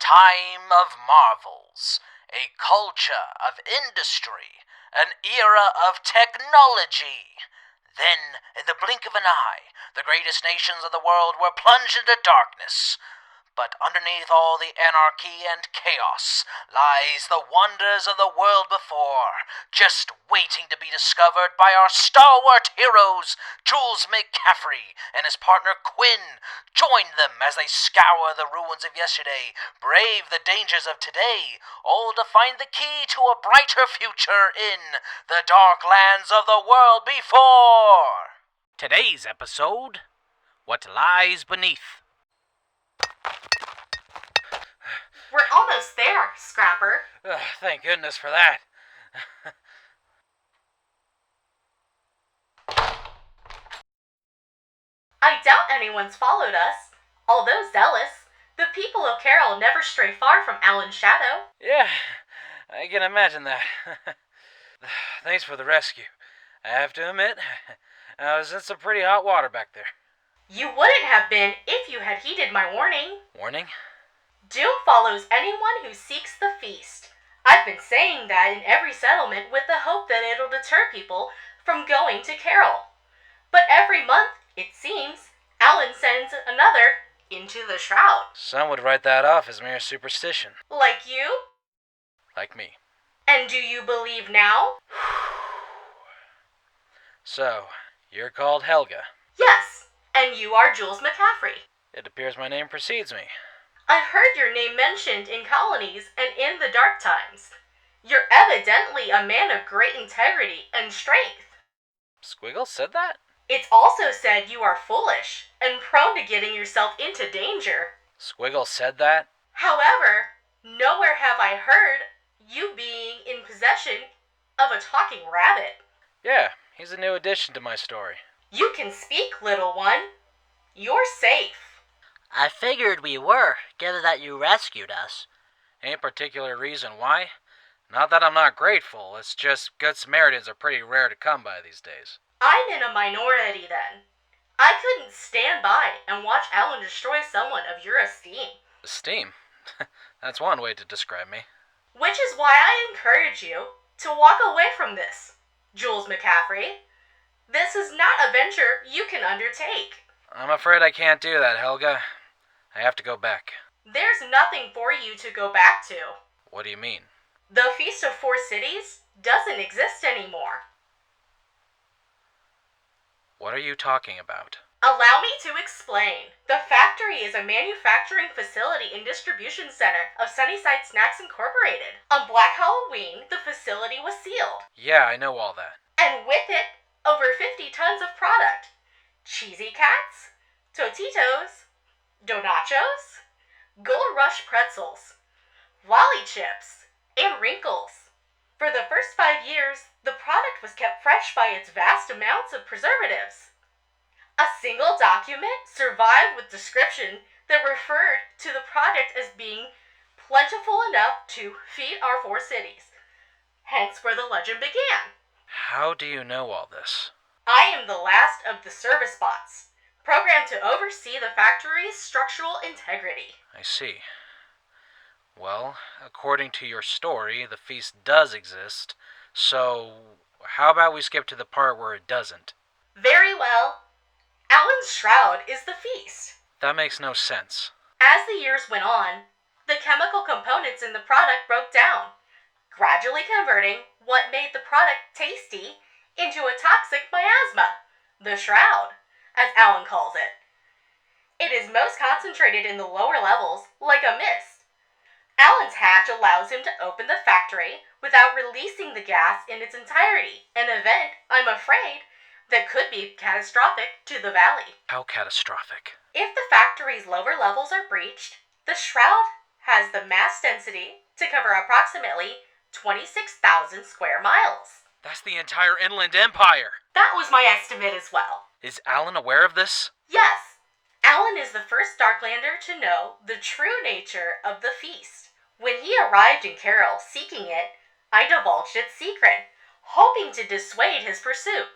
time of marvels, a culture of industry, an era of technology. Then, in the blink of an eye, the greatest nations of the world were plunged into darkness. But underneath all the anarchy and chaos lies the wonders of the world before, just waiting to be discovered by our stalwart heroes, Jules McCaffery and his partner Quinn. Join them as they scour the ruins of yesterday, brave the dangers of today, all to find the key to a brighter future in the dark lands of the world before. Today's episode, What Lies Beneath. We're almost there, Scrapper. Thank goodness for that. I doubt anyone's followed us. Although zealous, the people of Carol never stray far from Alan's shadow. Yeah, I can imagine that. Thanks for the rescue. I have to admit, I was in some pretty hot water back there. You wouldn't have been if you had heeded my warning. Warning? Doom follows anyone who seeks the feast. I've been saying that in every settlement with the hope that it'll deter people from going to Carol. But every month, it seems, Alan sends another into the shroud. Some would write that off as mere superstition. Like you? Like me. And do you believe now? So, you're called HEL-Ga. Yes, and you are Jules McCaffery. It appears my name precedes me. I've heard your name mentioned in colonies and in the dark times. You're evidently a man of great integrity and strength. Squiggle said that? It's also said you are foolish and prone to getting yourself into danger. Squiggle said that? However, nowhere have I heard you being in possession of a talking rabbit. Yeah, he's a new addition to my story. You can speak, little one. You're safe. I figured we were, given that you rescued us. Ain't particular reason why. Not that I'm not grateful, it's just good Samaritans are pretty rare to come by these days. I'm in a minority then. I couldn't stand by and watch Alan destroy someone of your esteem. Esteem? That's one way to describe me. Which is why I encourage you to walk away from this, Jules McCaffery. This is not a venture you can undertake. I'm afraid I can't do that, HEL-Ga. I have to go back. There's nothing for you to go back to. What do you mean? The Feast of Four Cities doesn't exist anymore. What are you talking about? Allow me to explain. The factory is a manufacturing facility and distribution center of Sunnyside Snacks Incorporated. On Black Halloween, the facility was sealed. Yeah, I know all that. And with it, over 50 tons of product. Cheesy Cats, Totitos, Donachos, Gold Rush pretzels, Lolly Chips, and Wrinkles. For the first 5 years, the product was kept fresh by its vast amounts of preservatives. A single document survived with description that referred to the product as being plentiful enough to feed our 4 cities. Hence where the legend began. How do you know all this? I am the last of the service bots, programmed to oversee the factory's structural integrity. I see. Well, according to your story, the feast does exist, so how about we skip to the part where it doesn't? Very well. Alan's shroud is the feast. That makes no sense. As the years went on, the chemical components in the product broke down, gradually converting what made the product tasty into a toxic miasma, the shroud, as Alan calls it. It is most concentrated in the lower levels, like a mist. Alan's hatch allows him to open the factory without releasing the gas in its entirety, an event, I'm afraid, that could be catastrophic to the valley. How catastrophic? If the factory's lower levels are breached, the shroud has the mass density to cover approximately 26,000 square miles. That's the entire Inland Empire! That was my estimate as well. Is Alan aware of this? Yes. Alan is the first Darklander to know the true nature of the feast. When he arrived in Carol seeking it, I divulged its secret, hoping to dissuade his pursuit.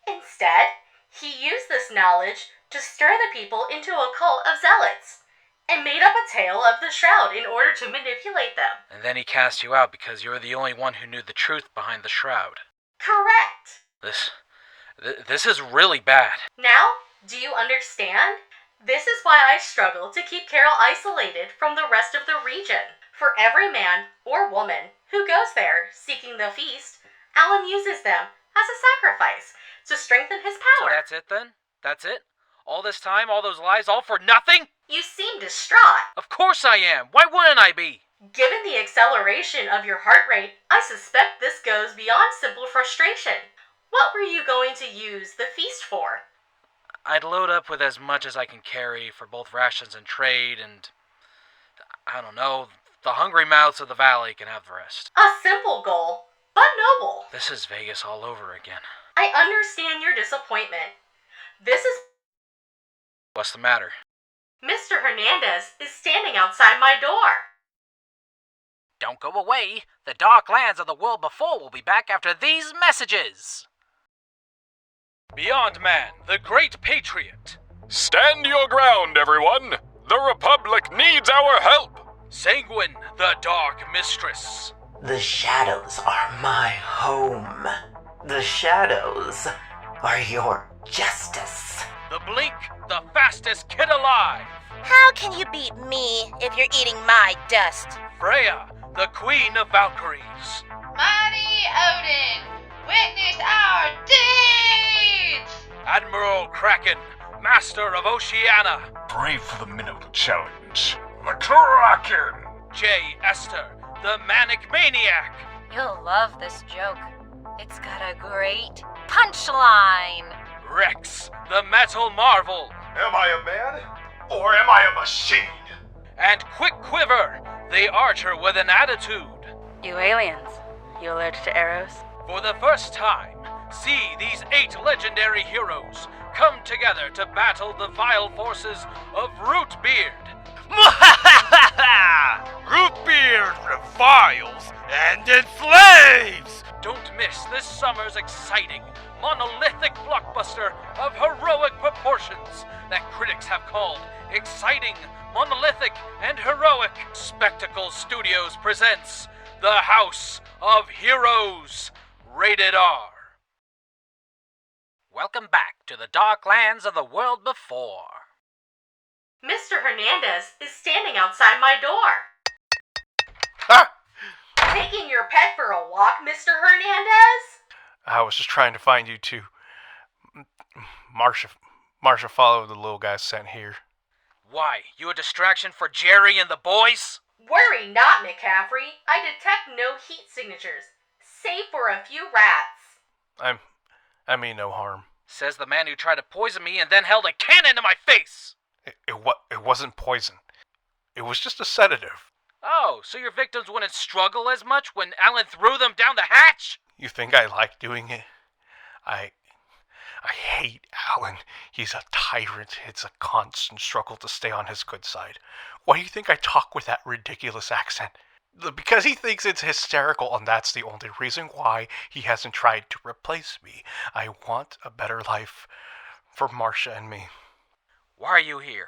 Instead, he used this knowledge to stir the people into a cult of zealots. and made up a tale of the shroud in order to manipulate them. And then he cast you out because you were the only one who knew the truth behind the shroud. Correct. This is really bad. Now, do you understand? This is why I struggle to keep Carol isolated from the rest of the region. For every man or woman who goes there seeking the feast, Alan uses them as a sacrifice to strengthen his power. So that's it then? That's it? All this time, all those lies, all for nothing? You seem distraught. Of course I am. Why wouldn't I be? Given the acceleration of your heart rate, I suspect this goes beyond simple frustration. What were you going to use the feast for? I'd load up with as much as I can carry for both rations and trade, and I don't know, the hungry mouths of the valley can have the rest. A simple goal, but noble. This is Vegas all over again. I understand your disappointment. This is... What's the matter? Mr. Hernandez is standing outside my door. Don't go away. The dark lands of the world before will be back after these messages. Beyond Man, the great patriot. Stand your ground, everyone! The Republic needs our help! Sanguine, the dark mistress. The shadows are my home. The shadows are your justice. The Blink, the fastest kid alive. How can you beat me if you're eating my dust? Freya, the queen of Valkyries. Mighty Odin, witness our deeds! Admiral Kraken, master of Oceania. Brave for the minnow challenge. The Kraken! Esther, the manic maniac. You'll love this joke. It's got a great punchline. R.E.X, the metal marvel. Am I a man? Or am I a machine? And Quiver, the archer with an attitude. You aliens, you allergic to arrows? For the first time, see these 8 legendary heroes come together to battle the vile forces of Rootbeard. Rootbeard reviles and enslaves! Don't miss this summer's exciting, monolithic blockbuster of heroic proportions that critics have called exciting, monolithic, and heroic. Spectacle Studios presents The House of Heroes, rated R. Welcome back to the dark lands of the world before. Mr. Hernandez is standing outside my door. Ah! Taking your pet for a walk, Mr. Hernandez? I was just trying to find you two. Marsha followed the little guy sent here. Why, you a distraction for Jerry and the boys? Worry not, McCaffery. I detect no heat signatures, save for a few rats. I mean no harm. Says the man who tried to poison me and then held a cannon to my face. It wasn't poison. It was just a sedative. Oh, so your victims wouldn't struggle as much when Alan threw them down the hatch? You think I like doing it? I hate Alan. He's a tyrant. It's a constant struggle to stay on his good side. Why do you think I talk with that ridiculous accent? Because he thinks it's hysterical, and that's the only reason why he hasn't tried to replace me. I want a better life for Marsha and me. Why are you here?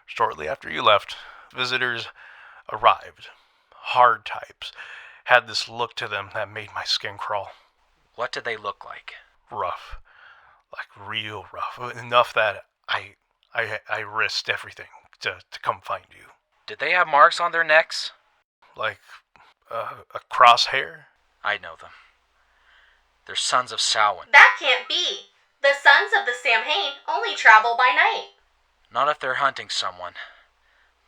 Shortly after you left, visitors arrived. Hard types. Had this look to them that made my skin crawl. What did they look like? Rough. Like real rough. Enough that I risked everything to come find you. Did they have marks on their necks? Like a crosshair? I know them. They're sons of Samhain. That can't be. The sons of the Samhain only travel by night. Not if they're hunting someone.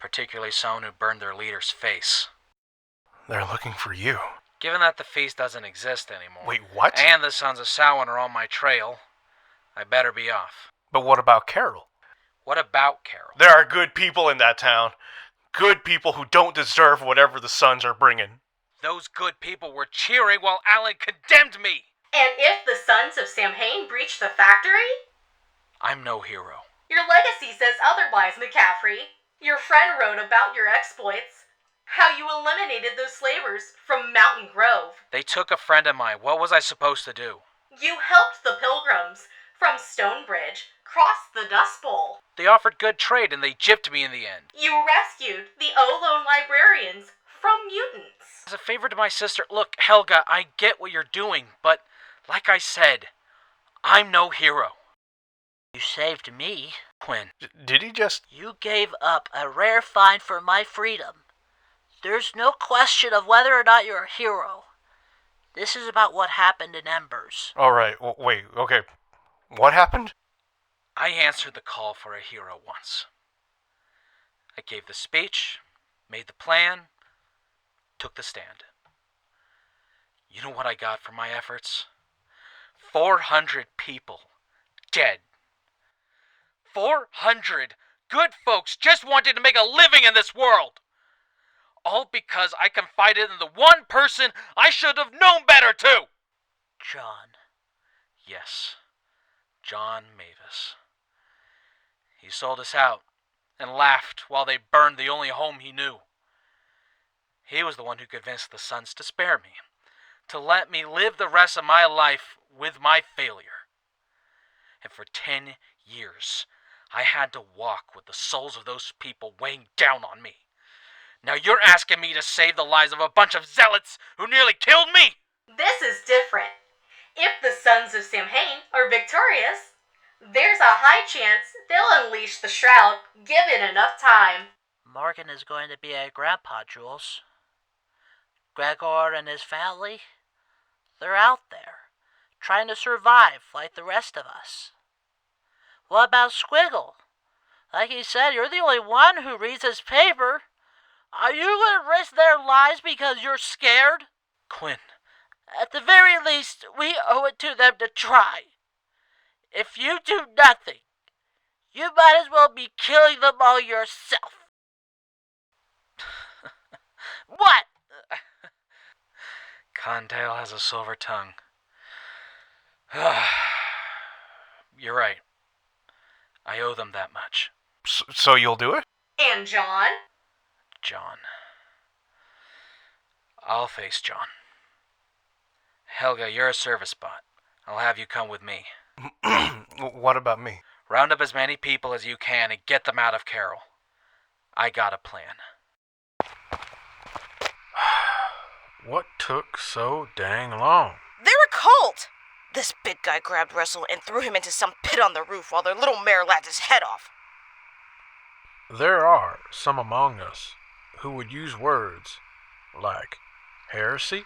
Particularly someone who burned their leader's face. They're looking for you. Given that the feast doesn't exist anymore. Wait, what? And the sons of Samhain are on my trail, I better be off. But what about Carol? What about Carol? There are good people in that town. Good people who don't deserve whatever the Sons are bringing. Those good people were cheering while Alan condemned me. And if the sons of Samhain breach the factory? I'm no hero. Your legacy says otherwise, McCaffery. Your friend wrote about your exploits. How you eliminated those slavers from Mountain Grove. They took a friend of mine. What was I supposed to do? You helped the pilgrims from Stonebridge crossed the Dust Bowl. They offered good trade and they gypped me in the end. You rescued the Olone librarians from mutants. As a favor to my sister, look, HEL-Ga, I get what you're doing, but like I said, I'm no hero. You saved me. Quinn. Did he just... You gave up a rare find for my freedom. There's no question of whether or not you're a hero. This is about what happened in Embers. Alright, wait, okay. What happened? I answered the call for a hero once. I gave the speech, made the plan, took the stand. You know what I got for my efforts? 400 people dead. 400 good folks just wanted to make a living in this world. All because I confided in the one person I should have known better to. John. Yes, John Mavis. He sold us out and laughed while they burned the only home he knew. He was the one who convinced the Sons to spare me, to let me live the rest of my life with my failure. And for 10 years, I had to walk with the souls of those people weighing down on me. Now you're asking me to save the lives of a bunch of zealots who nearly killed me? This is different. If the Sons of Samhain are victorious, there's a high chance they'll unleash the Shroud, given enough time. Morgan is going to be a grandpa, Jules. Gregor and his family, they're out there, trying to survive like the rest of us. What about Squiggle? Like he said, you're the only one who reads his paper. Are you going to risk their lives because you're scared? Quinn. At the very least, we owe it to them to try. If you do nothing, you might as well be killing them all yourself. What? Condale has a silver tongue. You're right. I owe them that much. So you'll do it? And John? John. I'll face John. HEL-Ga, you're a service bot. I'll have you come with me. What about me? Round up as many people as you can and get them out of Carol. I got a plan. What took so dang long? They're a cult! This big guy grabbed Russell and threw him into some pit on the roof while their little mayor laughed his head off. There are some among us who would use words like heresy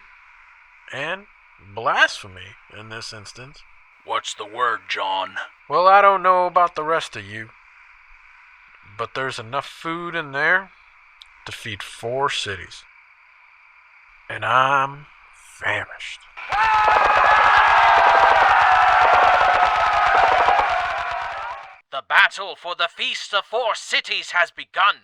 and blasphemy in this instance. What's the word, John? Well, I don't know about the rest of you, but there's enough food in there to feed 4 cities. And I'm famished. The battle for the Feast of 4 Cities has begun,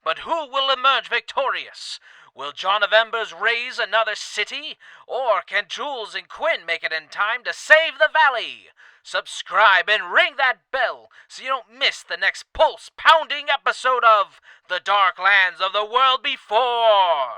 but who will emerge victorious? Will John of Embers raise another city? Or can Jules and Quinn make it in time to save the valley? Subscribe and ring that bell so you don't miss the next pulse-pounding episode of The Dark Lands of the World Before.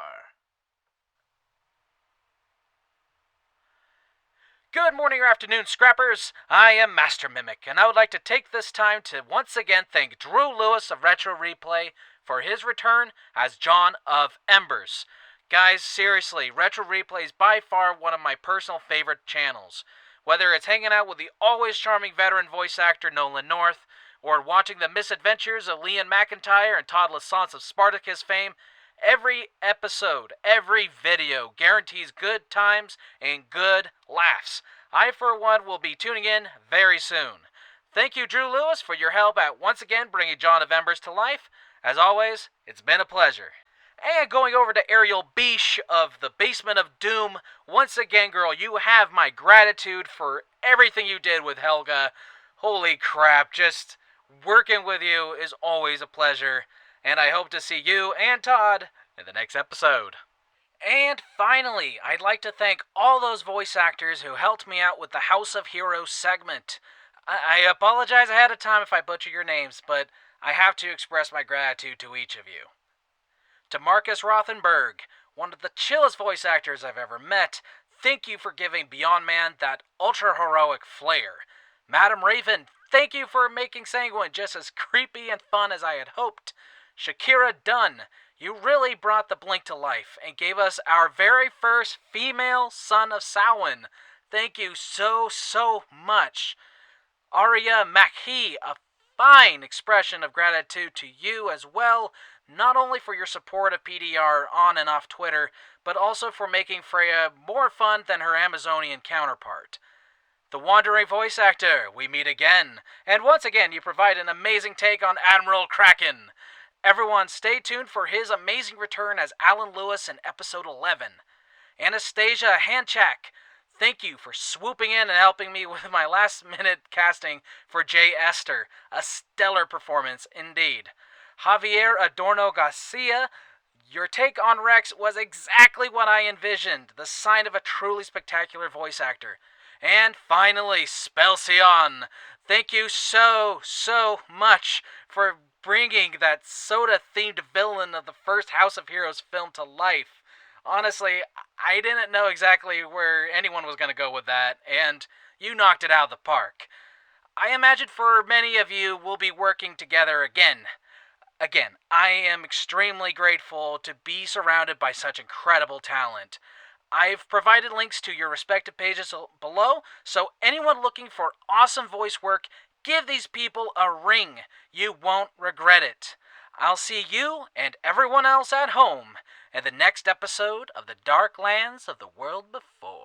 Good morning or afternoon, Scrappers. I am Master Mimic, and I would like to take this time to once again thank Drew Lewis of Retro Replay for his return as John of Embers. Guys, seriously, Retro Replay is by far one of my personal favorite channels. Whether it's hanging out with the always charming veteran voice actor Nolan North, or watching the misadventures of Leon McIntyre and Todd Lassance of Spartacus fame, every episode, every video guarantees good times and good laughs. I, for one, will be tuning in very soon. Thank you, Drew Lewis, for your help at once again bringing John of Embers to life. As always, it's been a pleasure. And going over to ARIEL BEESH of the Basement of Doom, once again, girl, you have my gratitude for everything you did with HEL-Ga. Holy crap, just working with you is always a pleasure. And I hope to see you and Todd in the next episode. And finally, I'd like to thank all those voice actors who helped me out with the House of Heroes segment. I apologize ahead of time if I butcher your names, but I have to express my gratitude to each of you. To Marcus Rothenberg, one of the chillest voice actors I've ever met, thank you for giving Beyond Man that ultra-heroic flair. Madam Raven, Thank you for making Sanguine just as creepy and fun as I had hoped. SHAKYRA DUNN, you really brought the Blink to life and gave us our very first female son of Samhain. Thank you so much. ARIAH MAKHI, a fine expression of gratitude to you as well, not only for your support of PDR on and off Twitter, but also for making Freya more fun than her Amazonian counterpart. The wandering voice actor, we meet again, and once again you provide an amazing take on Admiral Kraken. Everyone stay tuned for his amazing return as Alan Lewis in episode 11. ANASTASIA HANCHAK, thank you for swooping in and helping me with my last-minute casting for Esther. A stellar performance indeed. JAVIER ADORNO-GARCIA, your take on R.E.X was exactly what I envisioned, the sign of a truly spectacular voice actor. And finally, SPELLSION, thank you so much for bringing that soda-themed villain of the first House of Heroes film to life. Honestly, I didn't know exactly where anyone was going to go with that, and you knocked it out of the park. I imagine for many of you we'll be working together again. Again, I am extremely grateful to be surrounded by such incredible talent. I've provided links to your respective pages below, so anyone looking for awesome voice work, give these people a ring. You won't regret it. I'll see you and everyone else at home in the next episode of The Dark Lands of the World Before.